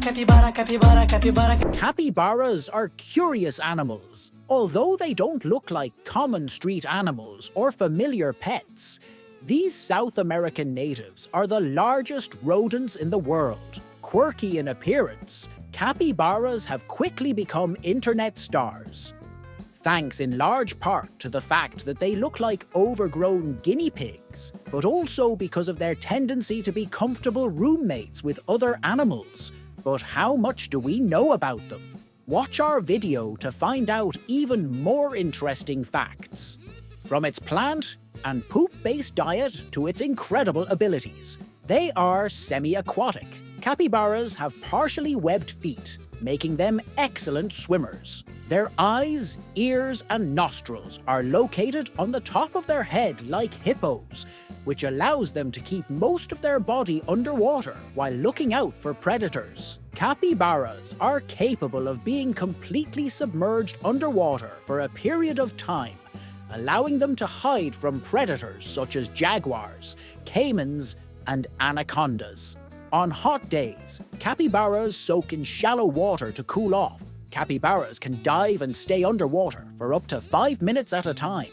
capybara, capybara, capybara. Capybaras are curious animals. Although they don't look like common street animals or familiar pets, these South American natives are the largest rodents in the world. Quirky in appearance, capybaras have quickly become internet stars. Thanks in large part to the fact that they look like overgrown guinea pigs, but also because of their tendency to be comfortable roommates with other animals. But how much do we know about them? Watch our video to find out even more interesting facts. From its plant and poop-based diet to its incredible abilities, they are semi-aquatic. Capybaras have partially webbed feet, making them excellent swimmers. Their eyes, ears, and nostrils are located on the top of their head like hippos, which allows them to keep most of their body underwater while looking out for predators. Capybaras are capable of being completely submerged underwater for a period of time, allowing them to hide from predators such as jaguars, caimans, and anacondas. On hot days, capybaras soak in shallow water to cool off. Capybaras can dive and stay underwater for up to 5 minutes at a time,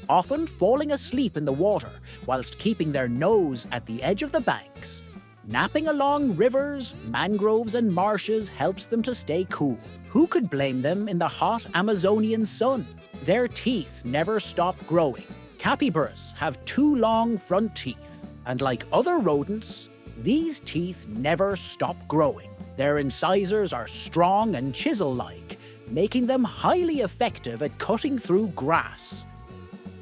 often falling asleep in the water whilst keeping their nose at the edge of the banks. Napping along rivers, mangroves, and marshes helps them to stay cool. Who could blame them in the hot Amazonian sun? Their teeth never stop growing. Capybaras have 2 long front teeth, and like other rodents, these teeth never stop growing. Their incisors are strong and chisel-like, making them highly effective at cutting through grass.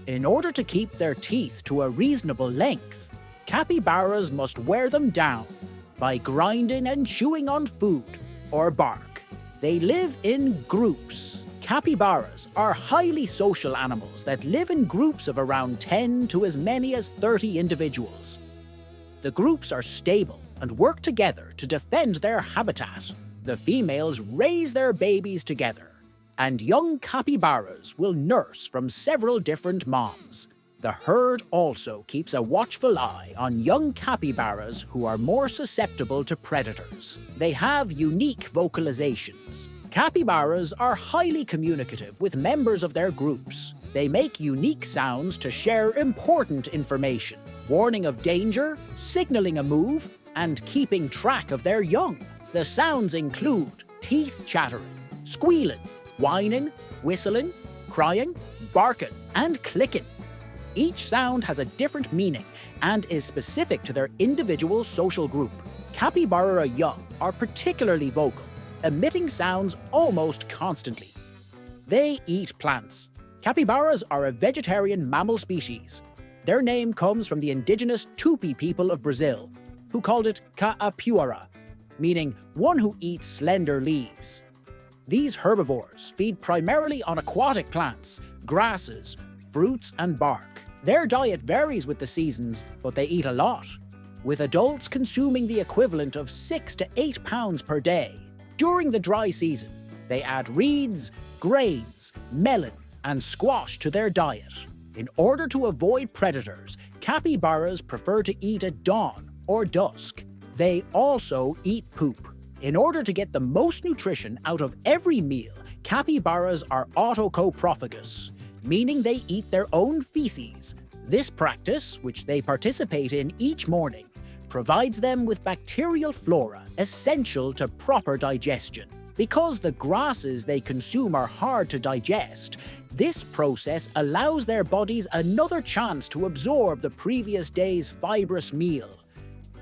In order to keep their teeth to a reasonable length, capybaras must wear them down by grinding and chewing on food or bark. They live in groups. Capybaras are highly social animals that live in groups of around 10 to as many as 30 individuals. The groups are stable and work together to defend their habitat. The females raise their babies together, and young capybaras will nurse from several different moms. The herd also keeps a watchful eye on young capybaras who are more susceptible to predators. They have unique vocalizations. Capybaras are highly communicative with members of their groups. They make unique sounds to share important information, warning of danger, signaling a move, and keeping track of their young. The sounds include teeth chattering, squealing, whining, whistling, crying, barking, and clicking. Each sound has a different meaning and is specific to their individual social group. Capybara young are particularly vocal, emitting sounds almost constantly. They eat plants. Capybaras are a vegetarian mammal species. Their name comes from the indigenous Tupi people of Brazil, who called it Capybara, meaning one who eats slender leaves. These herbivores feed primarily on aquatic plants, grasses, fruits, and bark. Their diet varies with the seasons, but they eat a lot, with adults consuming the equivalent of 6 to 8 pounds per day. During the dry season, they add reeds, grains, melon, and squash to their diet. In order to avoid predators, capybaras prefer to eat at dawn or dusk. They also eat poop. In order to get the most nutrition out of every meal, capybaras are autocoprophagous, meaning they eat their own feces. This practice, which they participate in each morning, provides them with bacterial flora essential to proper digestion. Because the grasses they consume are hard to digest, this process allows their bodies another chance to absorb the previous day's fibrous meal.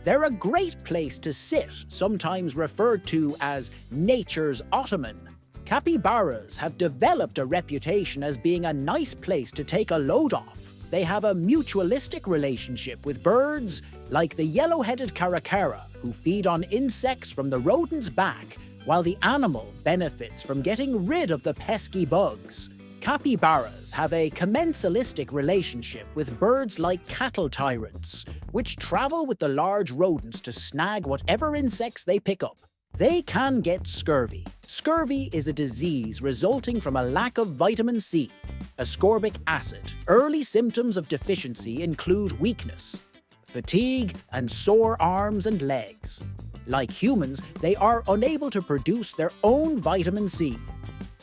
They're a great place to sit, sometimes referred to as nature's ottoman. Capybaras have developed a reputation as being a nice place to take a load off. They have a mutualistic relationship with birds, like the yellow-headed caracara, who feed on insects from the rodent's back, while the animal benefits from getting rid of the pesky bugs. Capybaras have a commensalistic relationship with birds like cattle tyrants, which travel with the large rodents to snag whatever insects they pick up. They can get scurvy. Scurvy is a disease resulting from a lack of vitamin C, ascorbic acid. Early symptoms of deficiency include weakness, fatigue, and sore arms and legs. Like humans, they are unable to produce their own vitamin C,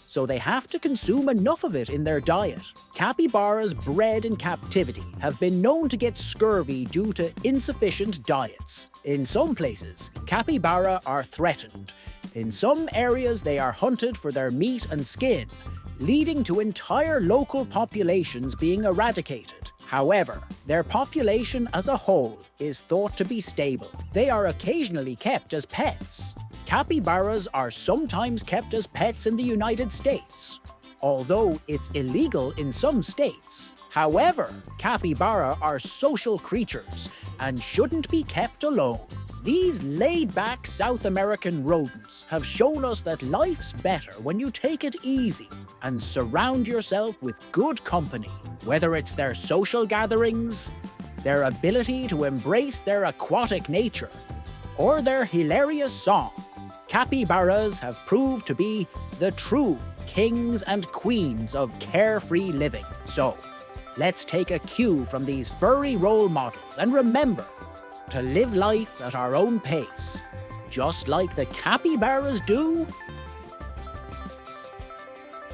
so they have to consume enough of it in their diet. Capybaras bred in captivity have been known to get scurvy due to insufficient diets. In some places, capybara are threatened. In some areas, they are hunted for their meat and skin, leading to entire local populations being eradicated. However, their population as a whole is thought to be stable. They are occasionally kept as pets. Capybaras are sometimes kept as pets in the United States, although it's illegal in some states. However, capybara are social creatures and shouldn't be kept alone. These laid-back South American rodents have shown us that life's better when you take it easy and surround yourself with good company. Whether it's their social gatherings, their ability to embrace their aquatic nature, or their hilarious song, capybaras have proved to be the true kings and queens of carefree living. So, let's take a cue from these furry role models and remember to live life at our own pace, just like the capybaras do